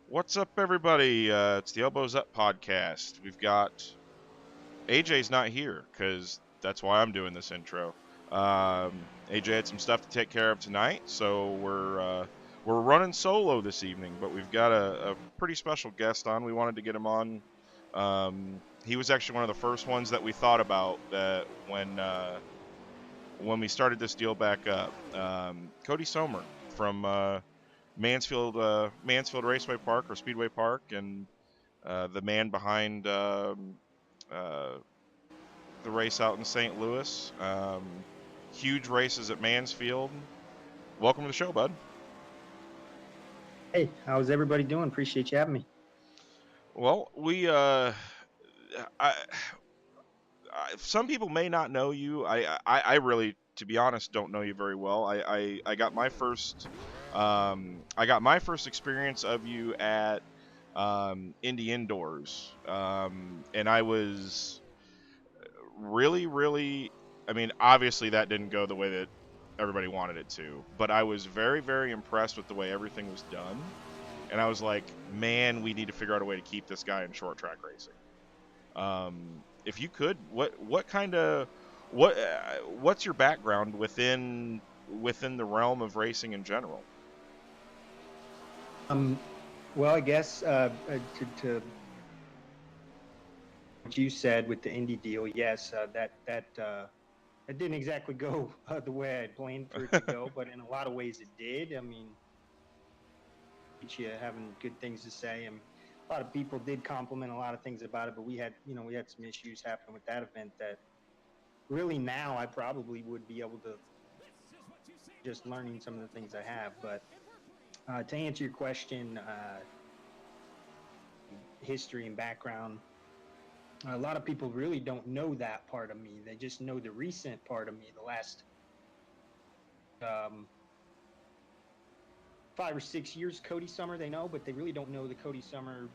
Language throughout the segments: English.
What's up, everybody? It's the Elbows Up podcast. We've got AJ's not here because that's why I'm doing this intro. AJ had some stuff to take care of tonight, so we're running solo this evening. But we've got a pretty special guest on. We wanted to get him on. He was actually one of the first ones that we thought about that when we started this deal back up. Cody Sommer from Mansfield Raceway Park or Speedway Park, and the man behind uh, the race out in St. Louis. Huge races at Mansfield. Welcome to the show, bud. Hey, how's everybody doing? Appreciate you having me. Well, some people may not know you. I really, to be honest, don't know you very well. I got my first experience of you at Indy Indoors, and I was really. I mean, obviously that didn't go the way that everybody wanted it to, but I was very impressed with the way everything was done. And I was like, man, we need to figure out a way to keep this guy in short track racing. If you could, what's your background within the realm of racing in general? Um, well, I guess to what you said with the indie deal, yes, that didn't exactly go the way I had planned for it to go, but in a lot of ways it did. I mean, you having good things to say, and a lot of people did compliment a lot of things about it, but we had some issues happen with that event that really now I probably would be able to just learning some of the things I have, but. To answer your question, history and background, a lot of people really don't know that part of me. They just know the recent part of me, the last um, 5 or 6 years. Cody Sommer, they know, but they really don't know the Cody Sommer,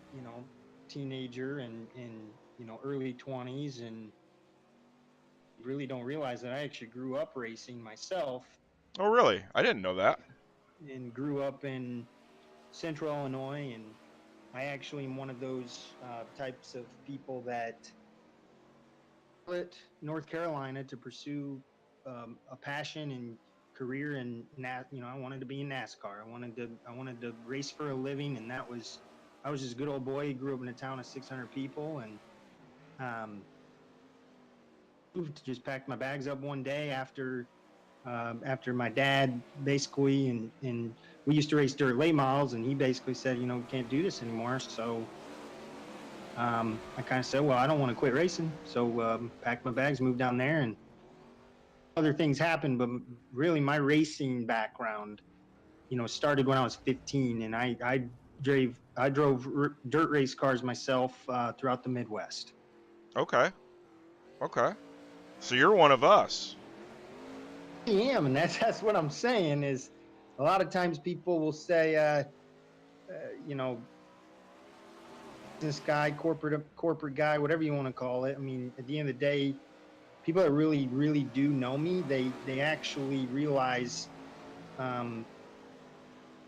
teenager and early 20s, and really don't realize that I actually grew up racing myself Oh, really? I didn't know that. and grew up in Central Illinois, and I actually am one of those types of people that split North Carolina to pursue a passion and career in I wanted to be in NASCAR. I wanted to race for a living, and I was this good old boy. He grew up in a town of 600 people, and um, moved to just packed my bags up one day after my dad basically and we used to race dirt late models, and he basically said, we can't do this anymore. So I kind of said, well, I don't want to quit racing. So packed my bags, moved down there, and other things happened. But really, my racing background, started when I was 15, and I drove dirt race cars myself throughout the Midwest. Okay, okay. So you're one of us. I am, and that's what I'm saying. Is a lot of times people will say, you know, this guy, corporate guy, whatever you want to call it. I mean, at the end of the day, people that really do know me, they actually realize, um,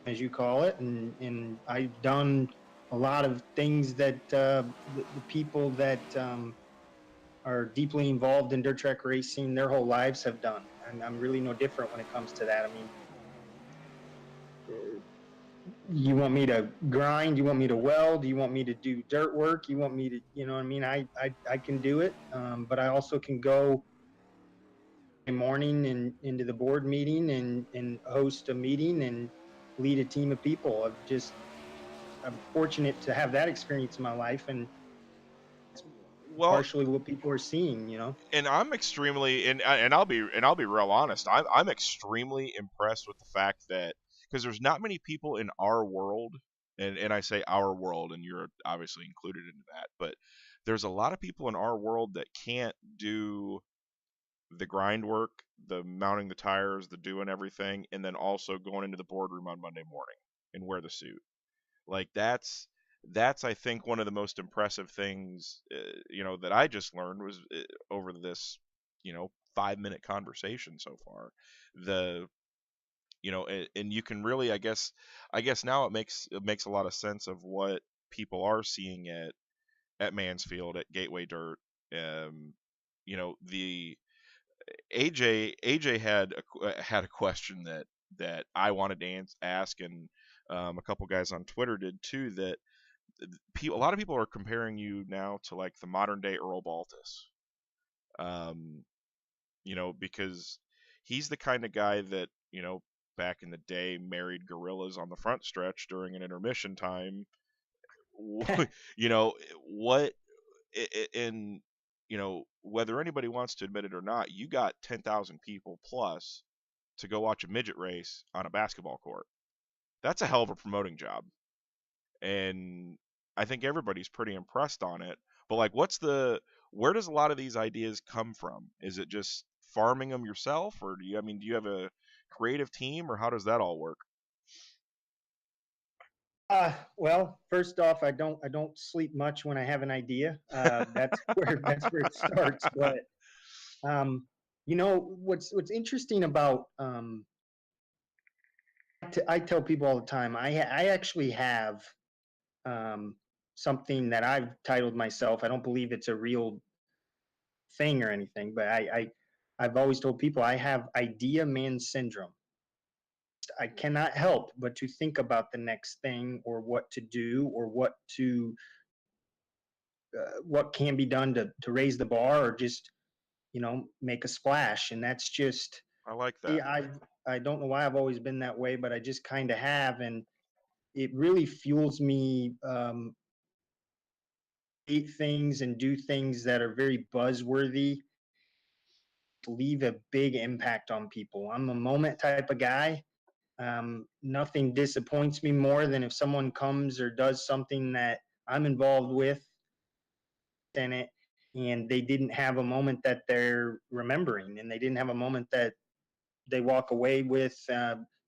as you call it, and I've done a lot of things that the people that are deeply involved in dirt track racing their whole lives have done. I'm really no different when it comes to that. I mean, you want me to grind? You want me to weld? You want me to do dirt work? You want me to, you know what I mean? I can do it, but I also can go a morning and into the board meeting and host a meeting and lead a team of people. I'm fortunate to have that experience in my life, and it's Well, partially what people are seeing. and I'm extremely and I'll be real honest. I'm extremely impressed with the fact that because there's not many people in our world, and I say our world, and you're obviously included into that, but there's a lot of people in our world that can't do the grind work, the mounting the tires, the doing everything, and then also going into the boardroom on Monday morning and wear the suit. Like that's I think one of the most impressive things that I just learned was over this 5-minute conversation so far. The and you can really, I guess now it makes a lot of sense of what people are seeing at Mansfield, at Gateway Dirt. The AJ had a question that I wanted to ask, and a couple guys on Twitter did too. That a lot of people are comparing you now to like the modern day Earl Baltus. Um, because he's the kind of guy that, back in the day married gorillas on the front stretch during an intermission time. you know, what and whether anybody wants to admit it or not, you got 10,000 people plus to go watch a midget race on a basketball court. That's a hell of a promoting job. And I think everybody's pretty impressed on it. But like, where does a lot of these ideas come from? Is it just farming them yourself, or do you have a creative team, or how does that all work? Well, first off, I don't sleep much when I have an idea. That's where it starts. But what's interesting about I tell people all the time. I actually have um, something that I've titled myself. I don't believe it's a real thing or anything, but I've always told people I have idea man syndrome. I cannot help but to think about the next thing or what to do or what can be done to raise the bar or just make a splash. And that's just I like that. yeah, I don't know why I've always been that way, but I just kind of have. And it really fuels me, eat things and do things that are very buzzworthy, leave a big impact on people. I'm a moment type of guy. Nothing disappoints me more than if someone comes or does something that I'm involved with in it, and they didn't have a moment that they're remembering, and they didn't have a moment that they walk away with,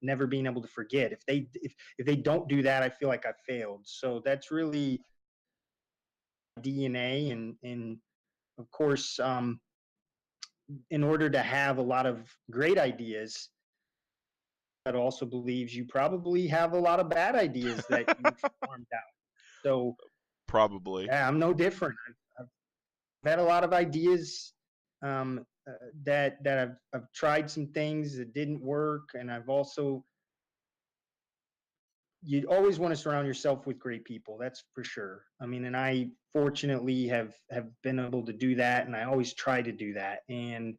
never being able to forget. If they don't do that, I feel like I failed. So that's really DNA. And of course, in order to have a lot of great ideas, that also believes you probably have a lot of bad ideas that you've farmed out. So Probably. yeah, I'm no different. I've had a lot of ideas, um, uh, that I've tried some things that didn't work, and I've also you always want to surround yourself with great people. That's for sure. I mean, and I fortunately have been able to do that, and I always try to do that. And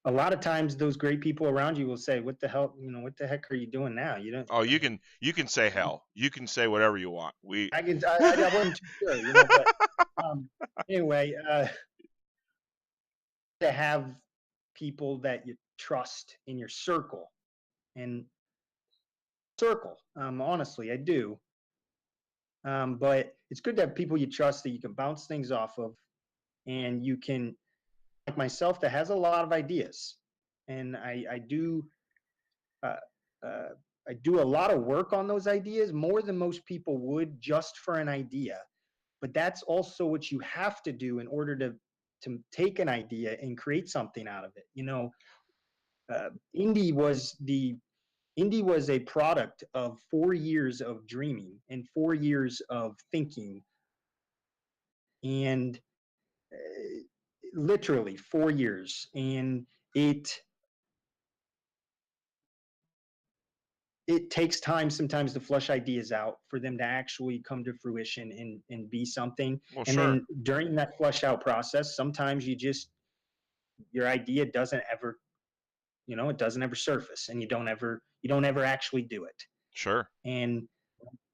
a lot of times, those great people around you will say, "What the hell? What the heck are you doing now? You don't." Oh, I mean, you can say hell. You can say whatever you want. We I can. I wasn't too sure, but um, anyway, to have people that you trust in your and circle. Honestly, I do. But it's good to have people you trust that you can bounce things off of, and you can, like myself, that has a lot of ideas, and uh, uh, I do a lot of work on those ideas, more than most people would, just for an idea. But that's also what you have to do in order to take an idea and create something out of it. Uh, indie was the Indie was a product of 4 years of dreaming and 4 years of thinking, and literally 4 years. And it it takes time sometimes to flush ideas out for them to actually come to fruition and be something. well, And sure, then during that flush out process, sometimes your idea doesn't ever, it doesn't ever surface, and you don't ever actually do it. sure. And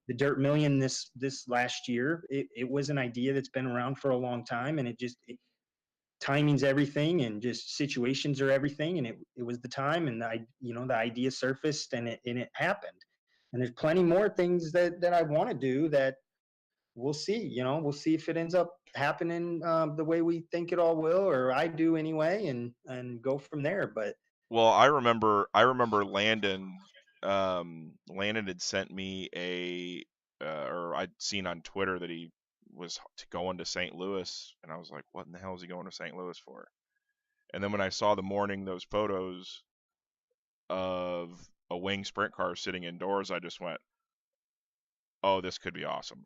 the Dirt Million this last year, it was an idea that's been around for a long time, and timing's everything, and just situations are everything, and it was the time, and the idea surfaced, and it happened. And there's plenty more things that I want to do that we'll see if it ends up happening, the way we think it all will, or I do anyway, and go from there. But Well, I remember Landon had sent me or I'd seen on Twitter that he was going to St. Louis, and I was like, what in the hell is he going to St. Louis for? And then when I saw the morning those photos of a wing sprint car sitting indoors, I just went, "Oh, this could be awesome."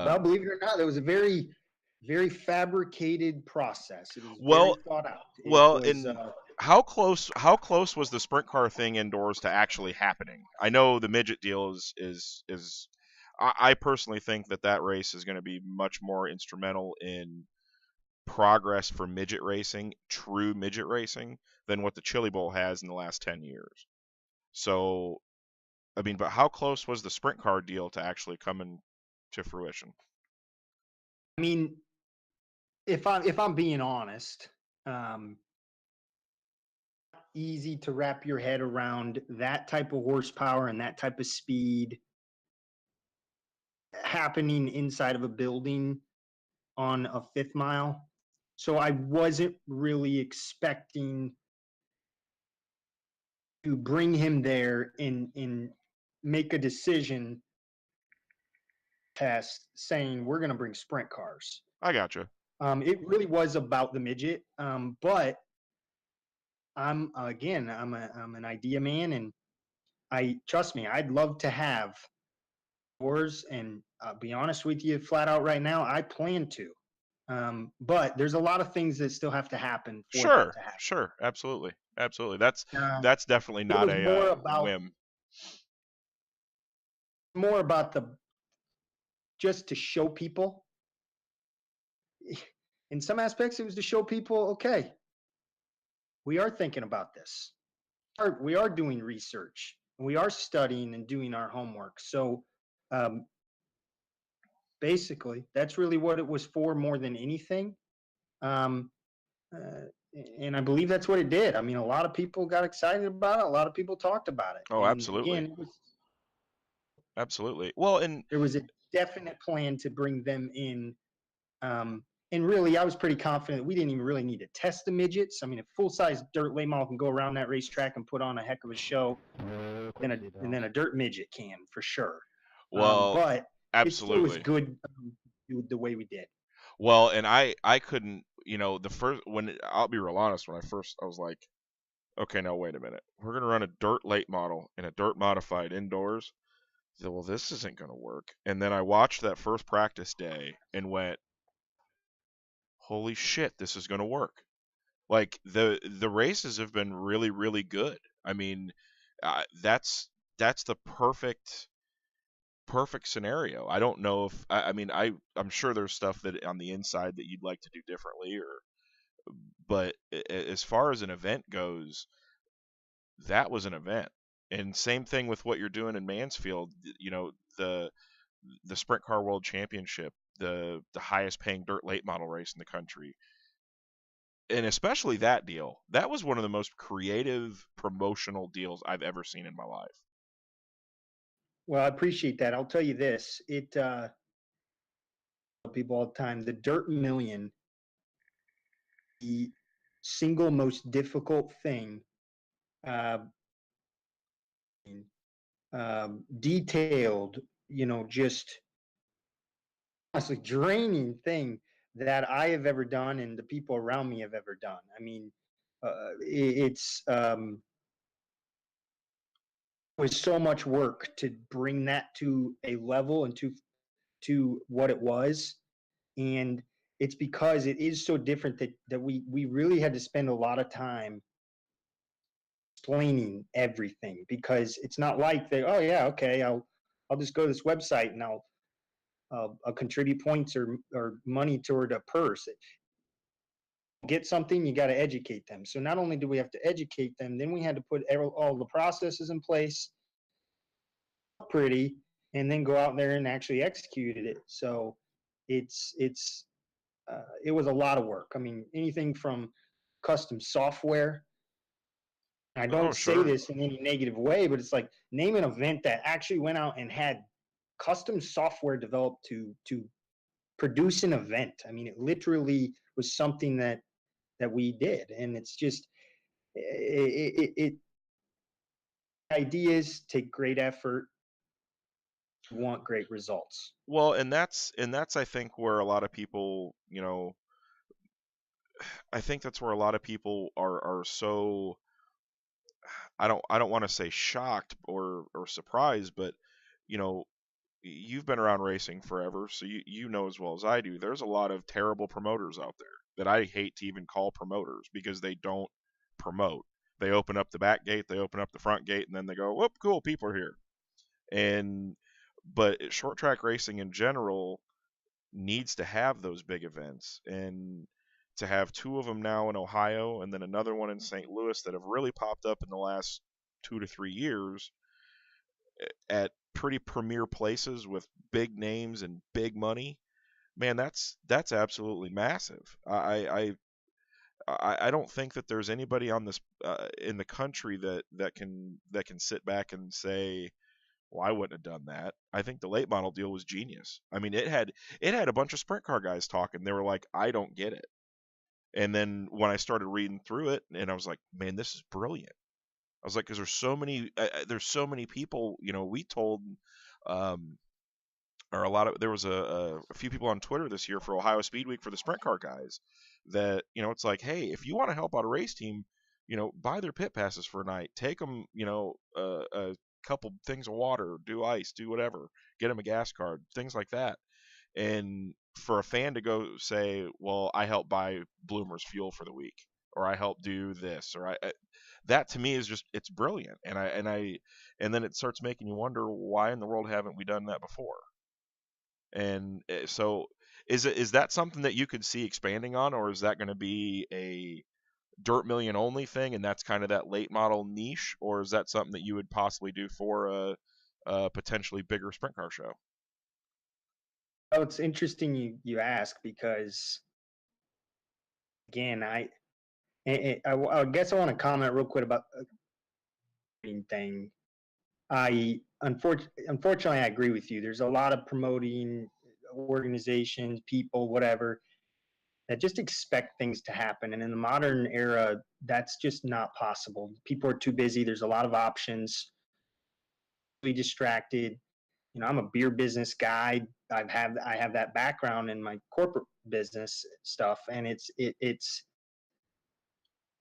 Well, um, believe it or not, it was a very fabricated process. It was very well, thought out. It well, was and how close was the sprint car thing indoors to actually happening? I know the midget deal is I personally think that race is going to be much more instrumental in progress for midget racing, true midget racing, than what the Chili Bowl has in the last 10 years. So, I mean, but how close was the sprint car deal to actually coming to fruition? I mean, if I'm being honest, um, easy to wrap your head around that type of horsepower and that type of speed happening inside of a building on a fifth mile. So I wasn't really expecting to bring him there and make a decision test saying we're going to bring sprint cars. I gotcha. It really was about the midget, but I'm an idea man, and I trust me. I'd love to have wars, and be honest with you, flat out right now, I plan to. But there's a lot of things that still have to happen for that Sure, to happen. sure, absolutely, absolutely. That's Uh, that's definitely it not was a whim. more about the just to show people. In some aspects, it was to show people, okay, we are thinking about this. We are doing research. We are studying and doing our homework. So um, basically, that's really what it was for more than anything. Um, uh, and I believe that's what it did. I mean, a lot of people got excited about it. A lot of people talked about it. Oh, And absolutely, again, absolutely. Well, and there was a definite plan to bring them in. Um, and really, I was pretty confident we didn't even really need to test the midgets. I mean, a full size dirt late model can go around that racetrack and put on a heck of a show, and then a dirt midget can for sure. well, But it still was absolutely. good the way we did. Well, and I couldn't, the first when I'll be real honest, when I was like, okay, now wait a minute, we're gonna run a dirt late model and a dirt modified indoors. I said, well, this isn't gonna work. And then I watched that first practice day and went, holy shit, this is gonna work. Like the races have been really really good. I mean, that's the perfect scenario. I don't know if I mean I'm sure there's stuff that on the inside that you'd like to do differently, or but as far as an event goes, that was an event. And same thing with what you're doing in Mansfield. The the Sprint Car World Championship, the highest paying dirt late model race in the country, and especially that deal. That was one of the most creative promotional deals I've ever seen in my life. Well, I appreciate that. I'll tell you this: people all the time, the Dirt Million, the single most difficult thing, uh, detailed, just honestly draining thing that I have ever done and the people around me have ever done. I mean, it's was so much work to bring that to a level and to what it was, and it's because it is so different that we really had to spend a lot of time explaining everything, because it's not like they, oh yeah, okay, I'll just go to this website and I'll contribute points or money toward a purse. Get something, you got to educate them. So not only do we have to educate them, then we had to put all the processes in place pretty, and then go out there and actually executed it. So it's it was a lot of work. I mean, anything from custom software. I Oh, don't say sure. this in any negative way, but it's like, name an event that actually went out and had custom software developed to produce an event. I mean, it literally was something that we did, and it's just it ideas take great effort, want great results. Well, and that's I think where a lot of people, I think that's where a lot of people are so I don't want to say shocked or surprised, but you know, you've been around racing forever, so you know as well as I do. There's a lot of terrible promoters out there that I hate to even call promoters because they don't promote. They open up the back gate, they open up the front gate, and then they go, "Whoop, cool, people are here." And but short track racing in general needs to have those big events, and to have two of them now in Ohio and then another one in St. Louis that have really popped up in the last 2 to 3 years at pretty premier places with big names and big money, man, that's absolutely massive. I don't think that there's anybody on this in the country that can sit back and say, well, I wouldn't have done that. I think the late model deal was genius. I mean, it had a bunch of sprint car guys talking. They were like, I don't get it. And then when I started reading through it, and I was like, man, this is brilliant. I was like, because there's so many people. We told, um, or a lot of there was a few people on Twitter this year for Ohio Speed Week for the sprint car guys that it's like, hey, if you want to help out a race team, buy their pit passes for a night, take them, a couple things of water, do ice, do whatever, get them a gas card, things like that. And for a fan to go say, well, I help buy Bloomer's fuel for the week, or I help do this, or that to me is just, it's brilliant. And then it starts making you wonder, why in the world haven't we done that before? And so is that something that you could see expanding on, or is that going to be a dirt million only thing, and that's kind of that late model niche, or is that something that you would possibly do for a potentially bigger sprint car show? Well, it's interesting you ask because again, I guess I want to comment real quick about the thing. Unfortunately, I agree with you. There's a lot of promoting organizations, people, whatever, that just expect things to happen. And in the modern era, that's just not possible. People are too busy. There's a lot of options. Be distracted. I'm a beer business guy. I have that background in my corporate business stuff, and it's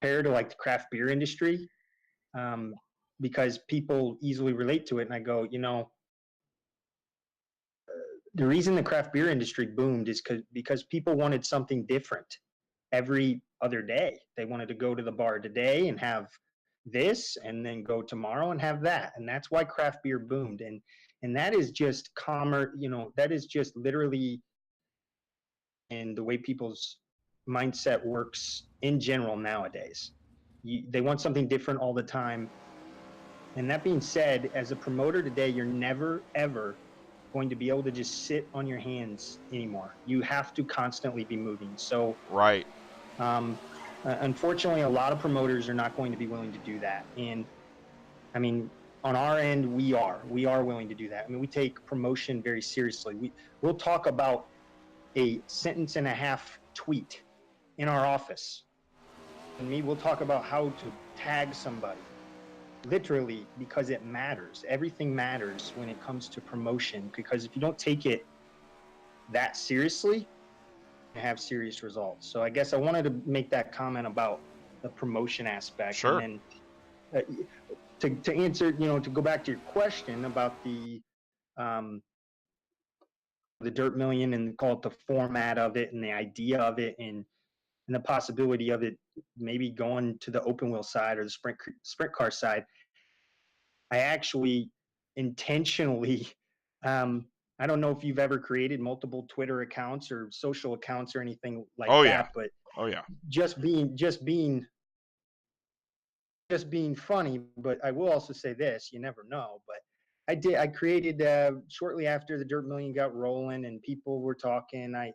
compared to like the craft beer industry, um, because people easily relate to it. And I go, the reason the craft beer industry boomed is because people wanted something different every other day. They wanted to go to the bar today and have this, and then go tomorrow and have that. And that's why craft beer boomed. And that is just commerce, that is just literally in the way people's mindset works in general nowadays. They want something different all the time. And that being said, as a promoter today, you're never, ever going to be able to just sit on your hands anymore. You have to constantly be moving. So, Right. unfortunately, a lot of promoters are not going to be willing to do that. And I mean, on our end, we are willing to do that. I mean, we take promotion very seriously. We'll talk about a sentence and a half tweet in our office. And we'll talk about how to tag somebody, literally, because it matters. Everything matters when it comes to promotion, because if you don't take it that seriously, you have serious results. So I guess I wanted to make that comment about the promotion aspect. And Sure. then uh, to answer, to go back to your question about um, the Dirt Million, and call it the format of it and the idea of it, and the possibility of it maybe going to the open wheel side or the sprint car side. I actually intentionally, I don't know if you've ever created multiple Twitter accounts or social accounts or anything like Oh yeah. that, but Oh yeah. just being just being just being funny. But I will also say this: you never know. But I created shortly after the Dirt Million got rolling and people were talking. I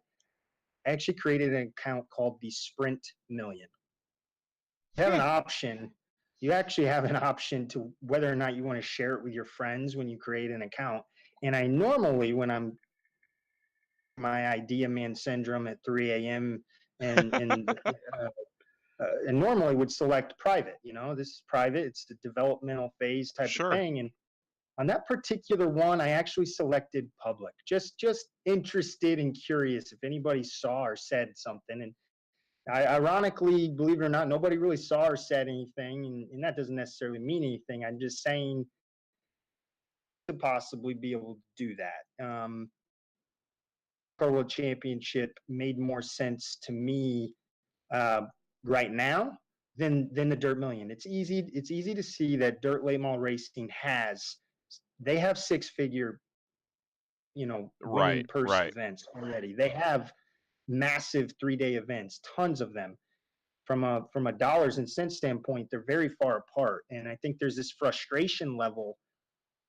actually created an account called the Sprint Million. You have an option. You actually have an option to whether or not you want to share it with your friends when you create an account. And I normally, when I'm my idea man syndrome at 3 a.m. and normally would select private. This is private. It's the developmental phase type of Sure. thing. And on that particular one, I actually selected public. Just interested and curious if anybody saw or said something. And Ironically, believe it or not, nobody really saw or said anything, and that doesn't necessarily mean anything. I'm just saying to possibly be able to do that. Pro World Championship made more sense to me uh, right now than the Dirt Million. It's easy to see that Dirt Late Model Racing they have 6-figure winning Right, purse right. events already. They have massive 3-day events, tons of them. From a dollars and cents standpoint, they're very far apart, and I think there's this frustration level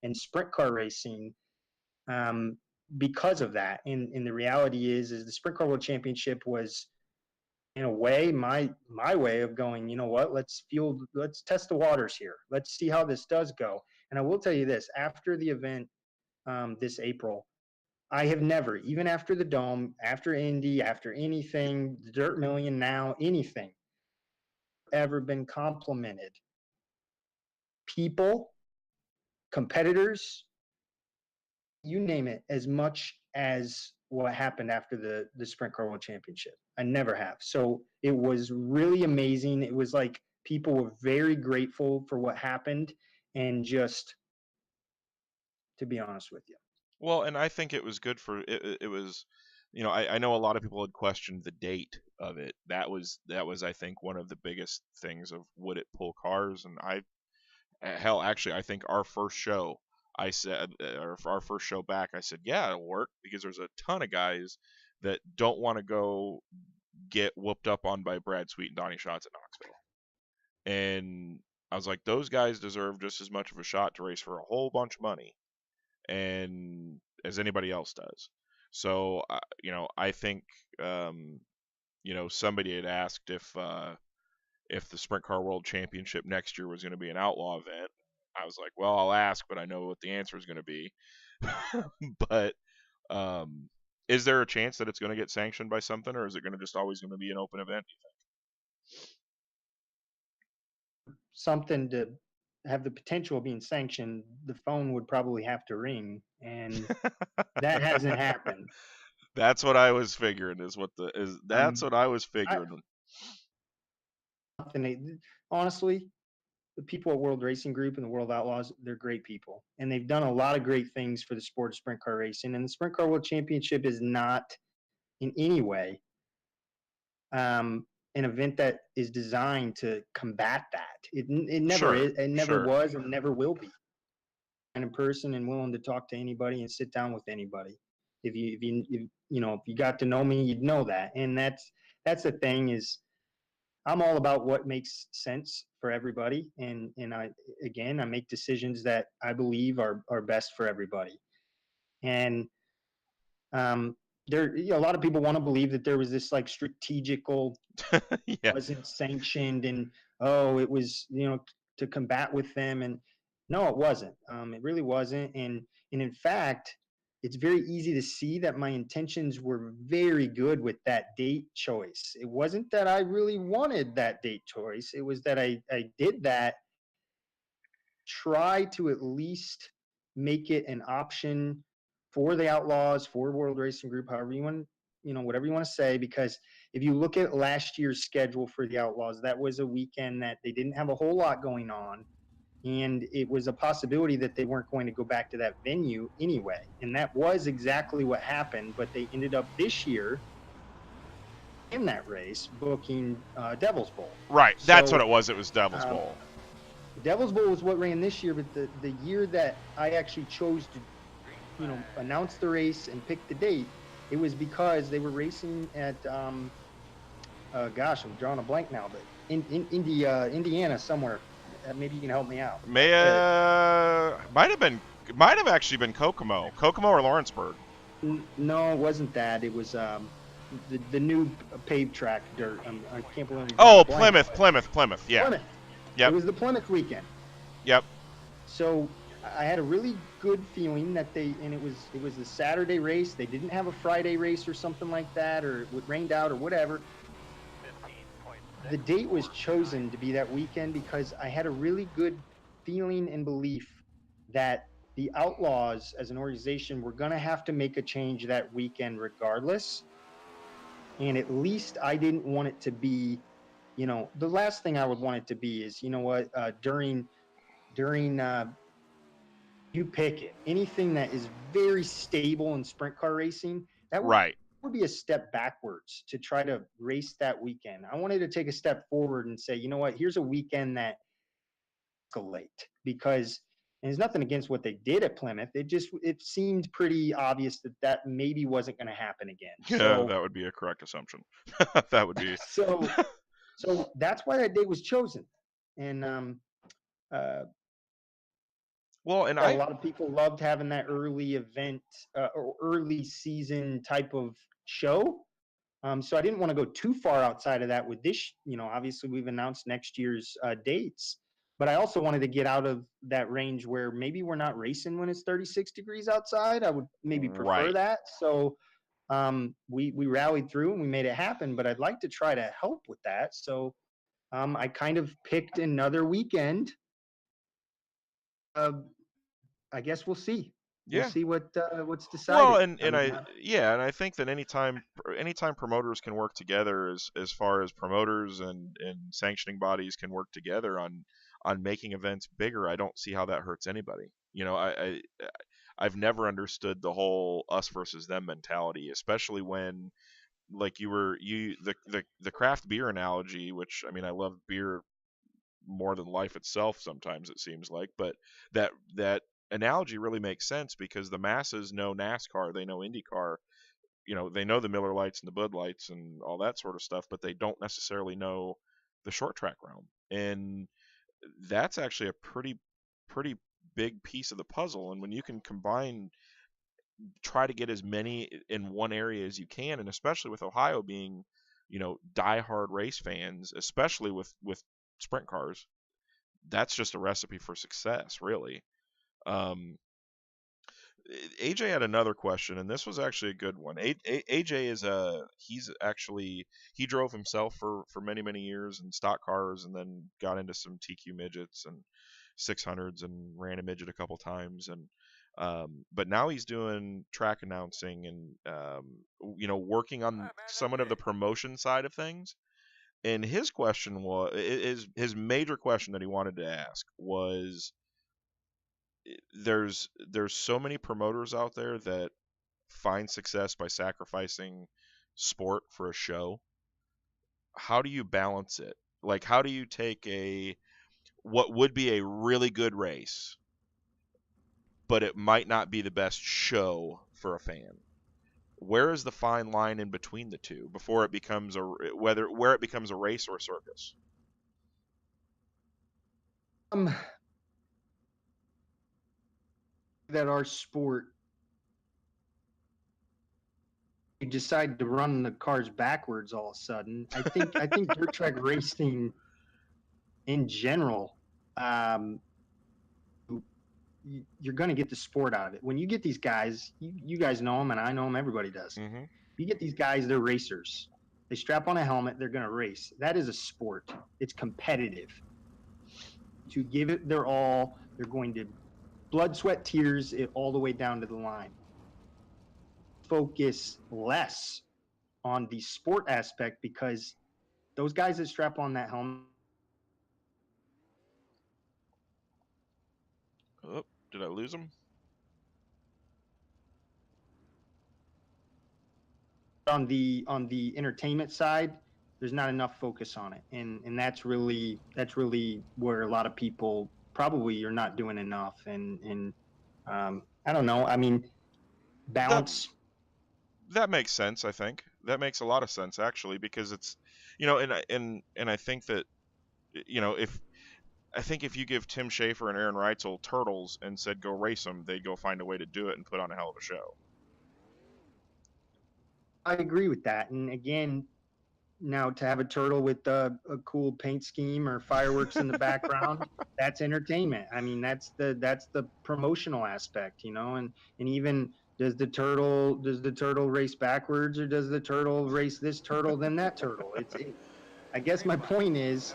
in sprint car racing um, because of that. And the reality is the Sprint Car World Championship was, in a way, my way of going. You know what? Let's test the waters here. Let's see how this does go. And I will tell you this: after the event this April, I have never, even after the Dome, after Indy, after anything, the Dirt Million, now anything, ever been complimented. People, competitors, you name it, as much as what happened after the Sprint Car World Championship. I never have. So it was really amazing. It was like people were very grateful for what happened, and just to be honest with you. Well, and I think it was good for it was, I know a lot of people had questioned the date of it. That was I think one of the biggest things of would it pull cars, and hell, actually, I think our first show, I said, or our first show back, I said, yeah, it'll work because there's a ton of guys that don't want to go get whooped up on by Brad Sweet and Donnie Schatz at Knoxville. And I was like, those guys deserve just as much of a shot to race for a whole bunch of money and as anybody else does. So, I think, somebody had asked if the Sprint Car World Championship next year was going to be an outlaw event. I was like, well, I'll ask, but I know what the answer is going to be. But um, is there a chance that it's going to get sanctioned by something, or is it going to just always going to be an open event? Something to have the potential of being sanctioned, the phone would probably have to ring, and that hasn't happened. That's what I was figuring. That's Um, what I was I, figuring. honestly, the people at World Racing Group and the World Outlaws, they're great people. And they've done a lot of great things for the sport of sprint car racing. And the Sprint Car World Championship is not in any way um, an event that is designed to combat that. It never Sure, is, it never sure. was, and never will be. And in person and willing to talk to anybody and sit down with anybody. If you got to know me, you'd know that. And that's the thing is I'm all about what makes sense for everybody, and I make decisions that I believe are best for everybody. And um, a lot of people want to believe that there was this like strategical Yeah, wasn't sanctioned, and oh, it was to combat with them, and no, it wasn't. It really wasn't, and in fact, it's very easy to see that my intentions were very good with that date choice. It wasn't that I really wanted that date choice. It was that I did that, try to at least make it an option for the Outlaws, for World Racing Group, however you want, whatever you want to say. Because if you look at last year's schedule for the Outlaws, that was a weekend that they didn't have a whole lot going on. And it was a possibility that they weren't going to go back to that venue anyway. And that was exactly what happened. But they ended up this year in that race booking Devil's Bowl. right. That's what So it was. It was Devil's um, Bowl. Devil's Bowl was what ran this year, but the year that I actually chose to, announce the race and pick the date, it was because they were racing at, gosh, I'm drawing a blank now, but in Indiana somewhere. Maybe you can help me out. May might have actually been Kokomo or Lawrenceburg. No, it wasn't that. It was the new paved track dirt. I can't believe I'm drawing a Oh, blank. Plymouth. Yeah. Plymouth. It Yep. was the Plymouth weekend. Yep. So I had a really good feeling that it was a Saturday race. They didn't have a Friday race or something like that, or it rained out or whatever. The date was chosen to be that weekend because I had a really good feeling and belief that the Outlaws as an organization were going to have to make a change that weekend regardless. And at least I didn't want it to be, the last thing I would want it to be is, what, during you pick it, anything that is very stable in sprint car racing, that Right. would be a step backwards to try to race that weekend. I wanted to take a step forward and say, you know what, here's a weekend that escalate, because and there's nothing against what they did at Plymouth. It seemed pretty obvious that that maybe wasn't going to happen again. Yeah, So that would be a correct assumption. That would be. so so that's why that day was chosen. And uh, Well, and a I lot of people loved having that early event or early season type of show. So I didn't want to go too far outside of that with this. Obviously we've announced next year's dates, but I also wanted to get out of that range where maybe we're not racing when it's 36 degrees outside. I would maybe prefer right. that. So we rallied through and we made it happen. But I'd like to try to help with that. So I kind of picked another weekend. Uh, I guess we'll see. We'll Yeah. see what's Well, decided. and I and mean, I yeah, and I think that anytime promoters can work together, as far as promoters and sanctioning bodies can work together on making events bigger, I don't see how that hurts anybody. I've never understood the whole us versus them mentality, especially when, like, the craft beer analogy, which, I mean, I love beer more than life itself sometimes, it seems like, but that analogy really makes sense because the masses know NASCAR, they know IndyCar, they know the Miller Lights and the Bud Lights and all that sort of stuff, but they don't necessarily know the short track realm. And that's actually a pretty big piece of the puzzle. And when you can try to get as many in one area as you can, and especially with Ohio being, diehard race fans, especially with sprint cars, that's just a recipe for success, really. Um, AJ had another question, and this was actually a good one. AJ he drove himself for many years in stock cars, and then got into some TQ midgets and 600s, and ran a midget a couple times, and but now he's doing track announcing and working on somewhat of the promotion side of things. And his question was his major question that he wanted to ask was, there's so many promoters out there that find success by sacrificing sport for a show. How do you balance it? Like, how do you take what would be a really good race, but it might not be the best show for a fan? Where is the fine line in between the two before it becomes where it becomes a race or a circus? um, that our sport, you decide to run the cars backwards all of a sudden. I think dirt track racing in general, um, you're going to get the sport out of it. When you get these guys, you guys know them, and I know them. Everybody does. Mm-hmm. You get these guys; they're racers. They strap on a helmet. They're going to race. That is a sport. It's competitive. To give it their all, they're going to blood, sweat, tears it all the way down to the line. Focus less on the sport aspect because those guys that strap on that helmet Oh, did I lose him? on the entertainment side, there's not enough focus on it, and that's really where a lot of people probably are not doing enough. And I don't know. I mean, That balance. that makes sense. I think that makes a lot of sense, actually, because it's, and I think that, if I think if you give Tim Schafer and Aaron Reitzel turtles and said go race them, they'd go find a way to do it and put on a hell of a show. I agree with that. And again, now to have a turtle with a cool paint scheme or fireworks in the background, that's entertainment. I mean, that's the promotional aspect, and even does the turtle race backwards, or does the turtle race this turtle then that turtle? I guess my point is,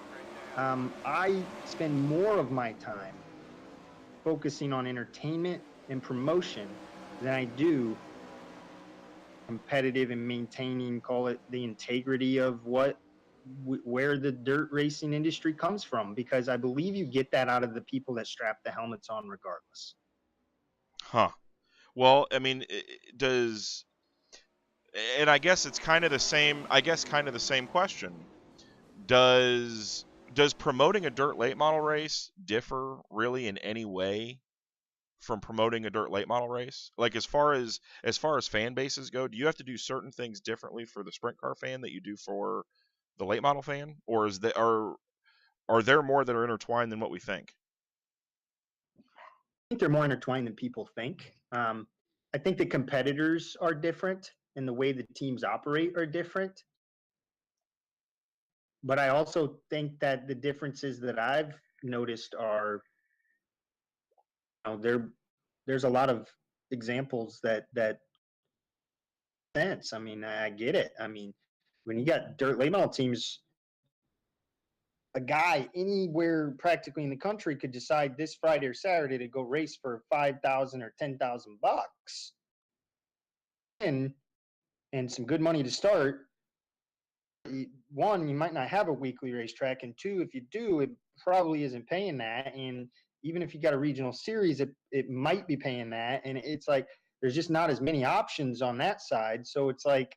I spend more of my time focusing on entertainment and promotion than I do competitive and maintaining, call it the integrity of where the dirt racing industry comes from, because I believe you get that out of the people that strap the helmets on regardless. Huh. Well, I mean, does, and I guess it's kind of the same. I guess kind of the same question. Does promoting a dirt late model race differ really in any way from promoting a dirt late model race? Like as far as fan bases go, do you have to do certain things differently for the sprint car fan that you do for the late model fan, or are there more that are intertwined than what we think? I think they're more intertwined than people think. I think the competitors are different and the way the teams operate are different. But I also think that the differences that I've noticed are, there's a lot of examples that sense. I mean, I get it. I mean, when you got dirt late model teams, a guy anywhere practically in the country could decide this Friday or Saturday to go race for 5,000 or $10,000, and some good money to start. One, you might not have a weekly racetrack, and two, if you do, it probably isn't paying that. And even if you got a regional series, it might be paying that. And it's like there's just not as many options on that side. So it's like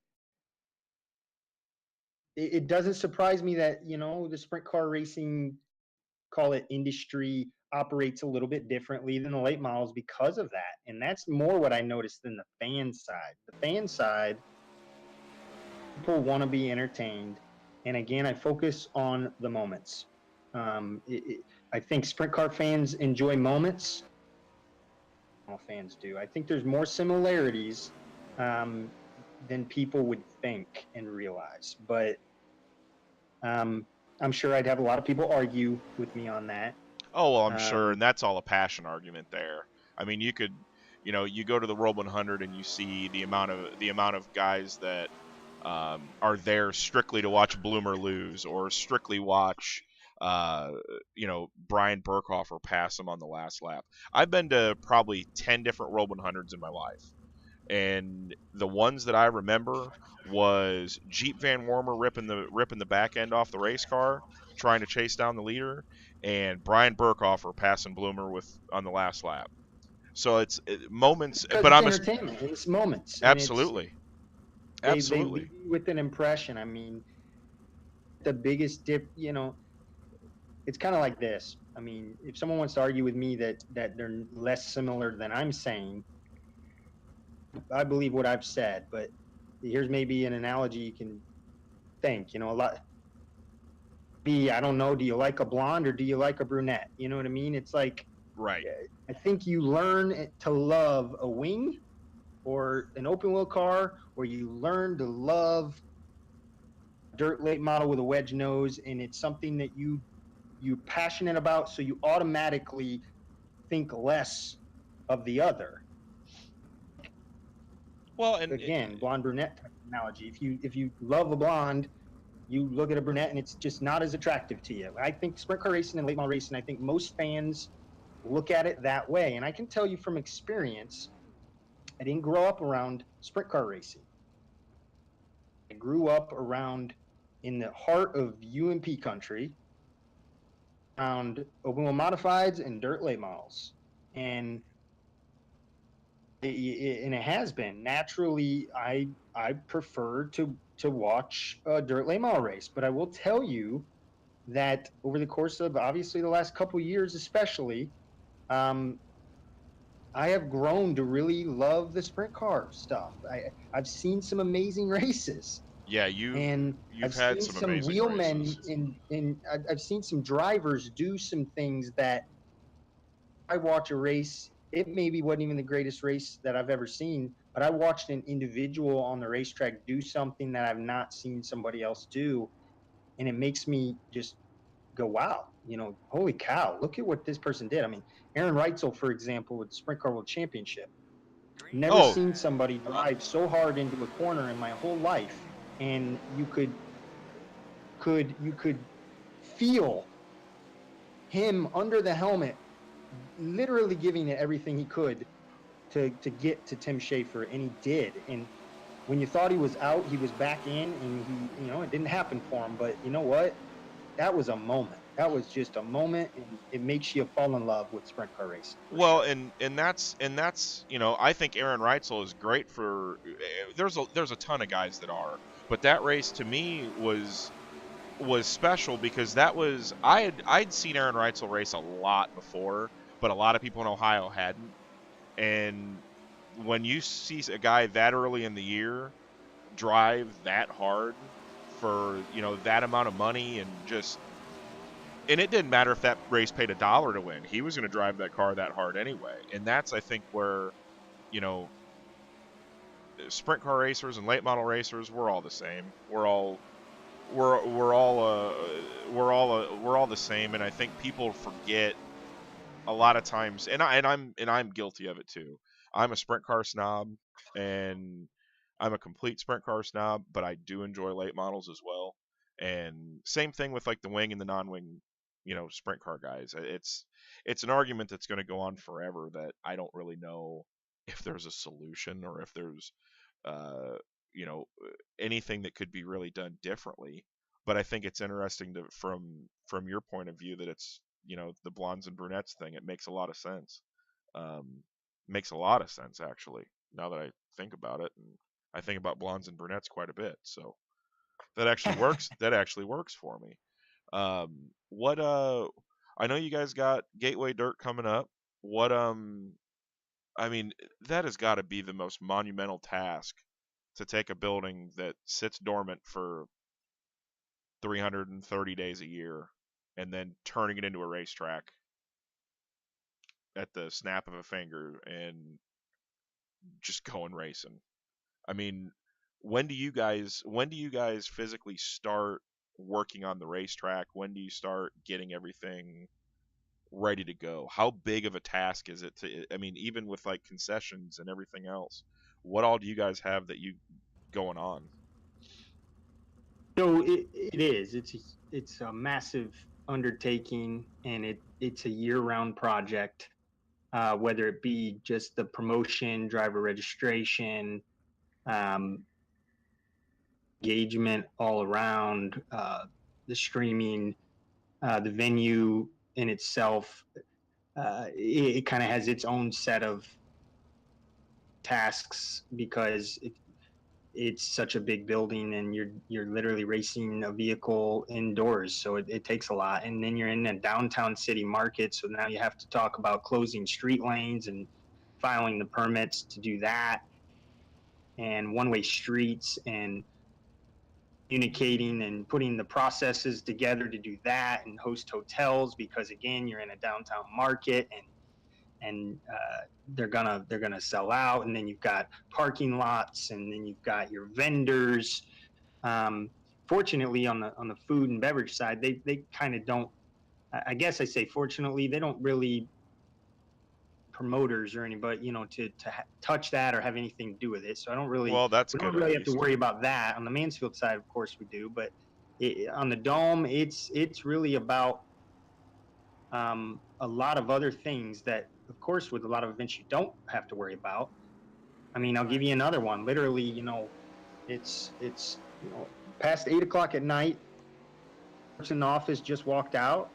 it doesn't surprise me that the sprint car racing, call it industry, operates a little bit differently than the late models because of that. And that's more what I noticed than the fan side. The fan side, people want to be entertained, and again, I focus on the moments. I think sprint car fans enjoy moments. All fans do. I think there's more similarities than people would think and realize. But I'm sure I'd have a lot of people argue with me on that. Oh, well, I'm sure, Um, and that's all a passion argument there. I mean, you could, you go to the World 100 and you see the amount of guys that are there strictly to watch Bloomer lose or strictly watch, Brian Burkhofer pass him on the last lap. I've been to probably 10 different World 100s in my life, and the ones that I remember was Jeep Van Wormer ripping the back end off the race car, trying to chase down the leader, and Brian Burkhofer passing Bloomer with on the last lap. So it's moments, because but it's I'm entertainment, it's moments, and absolutely, they absolutely, leave you with an impression. I mean, the biggest it's kind of like this. I mean, if someone wants to argue with me that they're less similar than I'm saying, I believe what I've said. But here's maybe an analogy you can think. A lot. I don't know. Do you like a blonde or do you like a brunette? You know what I mean? It's like right. I think you learn to love a wing or an open wheel car, or you learn to love dirt late model with a wedge nose, and it's something that you're passionate about, so you automatically think less of the other. Well, and Again, blonde brunette analogy. If you love a blonde, you look at a brunette and it's just not as attractive to you. I think sprint car racing and late model racing, I think most fans look at it that way. And I can tell you from experience, I didn't grow up around sprint car racing. I grew up around in the heart of UMP country, around open wheel modifieds and dirt late models. And it has been naturally. I prefer to watch a dirt late model race, but I will tell you that over the course of obviously the last couple of years, especially, um, I have grown to really love the sprint car stuff. I've seen some amazing races, yeah, you've and you've I've had seen some some amazing wheelmen races. in I've seen some drivers do some things that I watch a race. It maybe wasn't even the greatest race that I've ever seen, but I watched an individual on the racetrack do something that I've not seen somebody else do, and it makes me just go, wow, holy cow, look at what this person did. I mean, Aaron Reitzel, for example, with the Sprint Car World Championship. Never Oh, seen somebody drive so hard into a corner in my whole life, and you could feel him under the helmet, literally giving it everything he could to get to Tim Schafer, and he did. And when you thought he was out, he was back in, and it didn't happen for him. But you know what? That was a moment. That was just a moment, and it makes you fall in love with sprint car racing for Well, sure. and that's I think Aaron Reitzel is great for. There's a ton of guys that are, but that race to me was special because that was I'd seen Aaron Reitzel race a lot before, but a lot of people in Ohio hadn't. And when you see a guy that early in the year drive that hard for that amount of money and it didn't matter if that race paid $1 to win, he was going to drive that car that hard anyway. And that's I think where you know sprint car racers and late model racers, we're all the same. We're all the same, and I think people forget a lot of times, and I'm guilty of it too. I'm a sprint car snob, and I'm a complete sprint car snob, but I do enjoy late models as well. And same thing with like the wing and the non-wing, sprint car guys. It's an argument that's going to go on forever that I don't really know if there's a solution or if there's uh, you know anything that could be really done differently. But I think it's interesting to from your point of view that it's the blondes and brunettes thing. It makes a lot of sense. Um, Makes a lot of sense actually. Now that I think about it, and I think about blondes and brunettes quite a bit, so that actually works. That actually works for me. What I know you guys got Gateway Dirt coming up. What I mean, that has got to be the most monumental task to take a building that sits dormant for 330 days a year and then turning it into a racetrack at the snap of a finger and just going racing. I mean, when do you guys physically start working on the racetrack? When do you start getting everything ready to go? How big of a task is it to I mean, even with like concessions and everything else, what all do you guys have that you going on? So it is. It's a massive undertaking, and it's a year-round project. Whether it be just the promotion, driver registration, um, engagement all around, the streaming, the venue in itself. It kind of has its own set of tasks because it's such a big building, and you're literally racing a vehicle indoors, so it takes a lot. And then you're in a downtown city market, so now you have to talk about closing street lanes and filing the permits to do that, and one-way streets, and communicating and putting the processes together to do that, and host hotels because again you're in a downtown market, and they're gonna sell out. And then you've got parking lots, and then you've got your vendors. um, Fortunately, on the food and beverage side, they kind of don't. I guess I say fortunately, they don't really promoters or anybody, to touch that or have anything to do with it. So I don't really, Well, that's we don't good at really have to least. worry about that. On the Mansfield side, of course, we do, but on the Dome, it's really about a lot of other things that, of course, with a lot of events you don't have to worry about. I mean, I'll give you another one. Literally, it's past 8 o'clock at night. Works in the office, just walked out.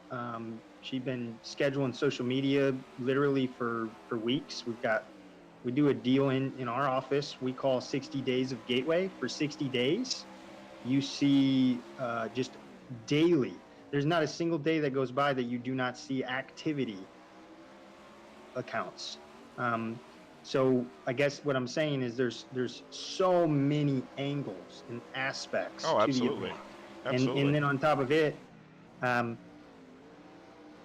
She's been scheduling social media literally for weeks. We do a deal in our office we call 60 days of Gateway. For 60 days, you see just daily. There's not a single day that goes by that you do not see activity accounts. Um, so I guess what I'm saying is there's so many angles and aspects Oh, to the absolutely. event, and Absolutely. then on top of it, um,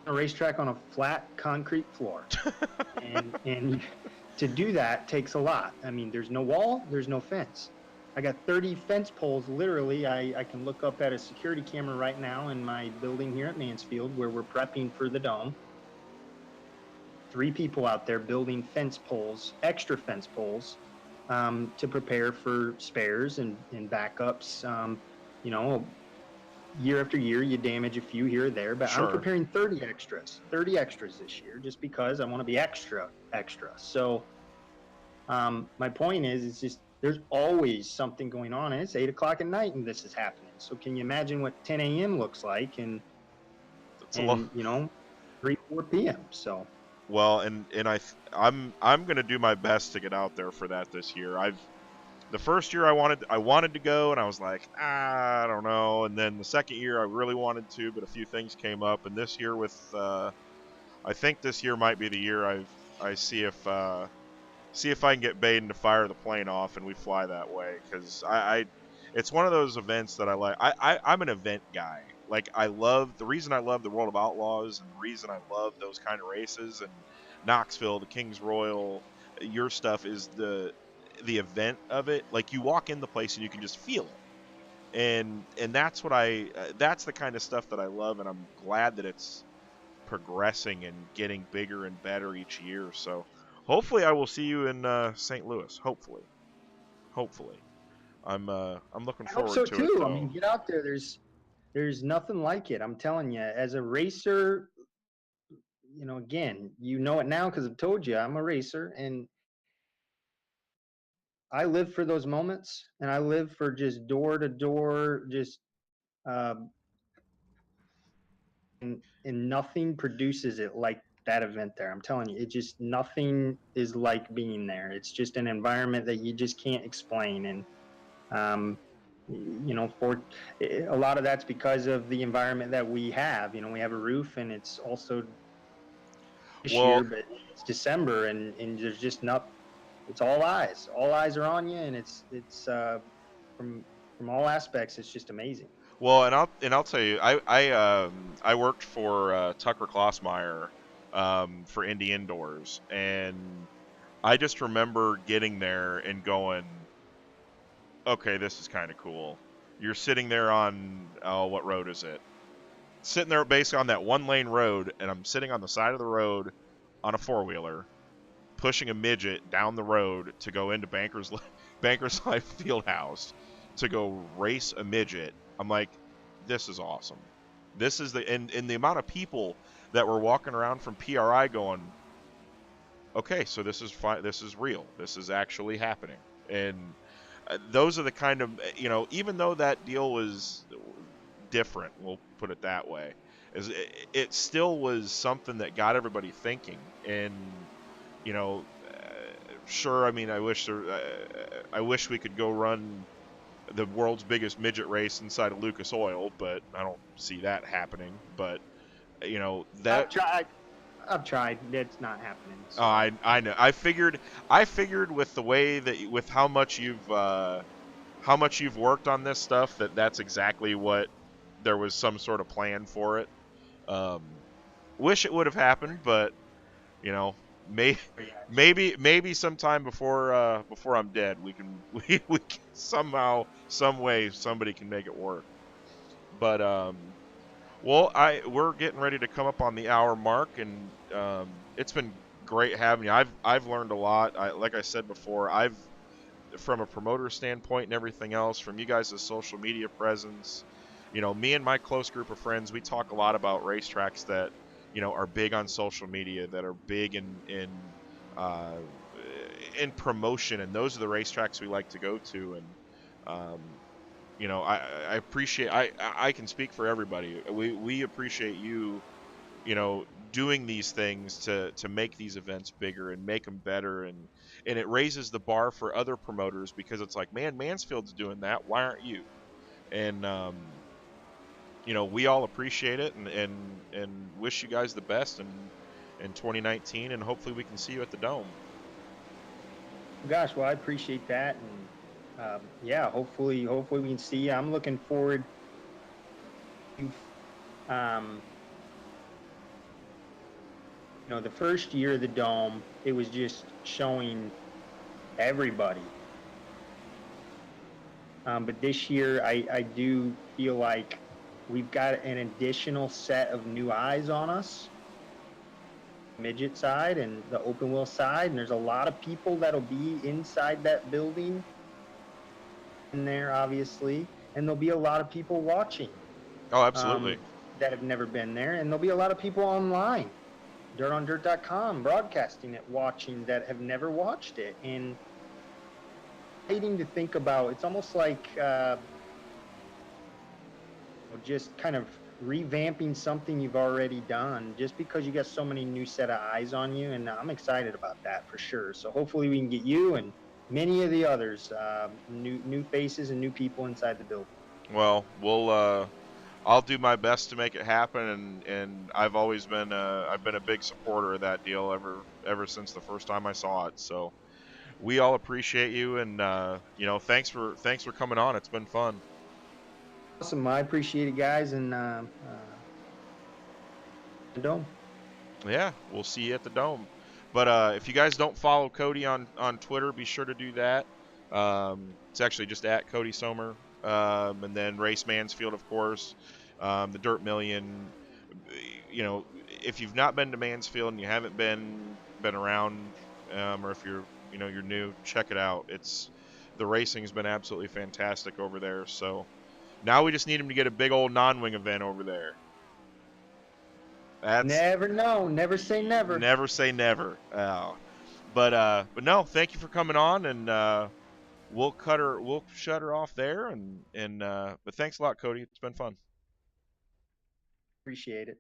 a racetrack on a flat concrete floor, and to do that takes a lot. I mean, there's no wall, there's no fence. I got 30 fence poles. Literally, I can look up at a security camera right now in my building here at Mansfield where we're prepping for the Dome. 3 people out there building fence poles, extra fence poles, to prepare for spares and backups. You know, year after year, you damage a few here or there, but I'm Sure. preparing 30 extras this year just because I want to be extra, extra. So my point is, it's just there's always something going on, and it's 8 o'clock at night, and this is happening. So can you imagine what 10 a.m. looks like, It's a lot. and 3, 4 p.m. So Well, and I'm gonna do my best to get out there for that this year. The first year I wanted to go, and I was like, I don't know. And then the second year I really wanted to, but a few things came up. And this year I think this year might be the year I see if I can get Baden to fire the plane off and we fly that way, because it's one of those events that I like. I'm an event guy. Like, the reason I love the World of Outlaws, and the reason I love those kind of races, and Knoxville, the King's Royal, your stuff, is the event of it. Like, you walk in the place and you can just feel it, and that's the kind of stuff that I love, and I'm glad that it's progressing and getting bigger and better each year. So hopefully I will see you in St. Louis. Hopefully. I'm looking I hope forward so to it too. I though. mean, get out there. There's nothing like it. I'm telling you, as a racer, again, you know it now because I've told you I'm a racer, and I live for those moments, and I live for just door to door, just uh, and nothing produces it like that event there. I'm telling you, it just nothing is like being there. It's just an environment that you just can't explain, and um, for a lot of that's because of the environment that we have. We have a roof, and it's also this Well, year, but it's December, and there's just not. It's all eyes. All eyes are on you, and it's from from all aspects. It's just amazing. and I'll tell you, I worked for Tucker Klossmeyer for Indy Indoors, and I just remember getting there and going, okay, this is kind of cool. You're sitting there on, oh, what road is it? Sitting there basically on that one lane road, and I'm sitting on the side of the road on a four wheeler, pushing a midget down the road to go into Bankers Life Fieldhouse to go race a midget. I'm like, this is awesome. This is and the amount of people that were walking around from PRI going, okay, so this is fine. This is real. This is actually happening. And those are the kind of, even though that deal was different, we'll put it that way, is it still was something that got everybody thinking. And you know, sure, I mean, I wish we could go run the world's biggest midget race inside of Lucas Oil, but I don't see that happening. But I've that tried. I've tried. It's not happening. oh, So I know. I figured with the way that with how much you've worked on this stuff, that's exactly what there was some sort of plan for it. Um, wish it would have happened, but you know, may, maybe sometime before I'm dead, we can we can somehow, some way, somebody can make it work. But well, we're getting ready to come up on the hour mark, and it's been great having you. I've learned a lot. Like I said before, I've from a promoter standpoint and everything else, from you guys' social media presence. Me and my close group of friends, we talk a lot about racetracks that are big on social media, that are big uh, in promotion, and those are the racetracks we like to go to. And um, I appreciate. I can speak for everybody. We appreciate you, doing these things to make these events bigger and make them better, and it raises the bar for other promoters, because it's like, man, Mansfield's doing that, why aren't you? And we all appreciate it, and wish you guys the best in 2019, and hopefully we can see you at the Dome. gosh, well, I appreciate that, and yeah, hopefully we can see you. I'm looking forward to um, the first year of the Dome. It was just showing everybody. But this year, I do feel like we've got an additional set of new eyes on us, midget side and the open wheel side, and there's a lot of people that'll be inside that building in there, obviously, and there'll be a lot of people watching Oh, um, absolutely. that have never been there, and there'll be a lot of people online, dirtondirt.com, broadcasting it, watching, that have never watched it. And exciting to think about. It's almost like just kind of revamping something you've already done just because you got so many new set of eyes on you, and I'm excited about that for sure. So hopefully we can get you and many of the others, new faces and new people inside the building. Well, I'll do my best to make it happen, and I've been a big supporter of that deal ever since the first time I saw it. So we all appreciate you, and thanks for coming on. It's been fun. Awesome, I appreciate it, guys, and dome. Yeah, we'll see you at the Dome. But if you guys don't follow Cody on Twitter, be sure to do that. It's actually just at Cody Sommer, and then Race Mansfield, of course, the Dirt Million. You know, if you've not been to Mansfield and you haven't been around, or if you're new, check it out. It's the racing's been absolutely fantastic over there. So now we just need him to get a big old non-wing event over there. That's Never know, never say never. never say never. But no, thank you for coming on, and we'll shut her off there, and but thanks a lot, Cody. It's been fun. Appreciate it.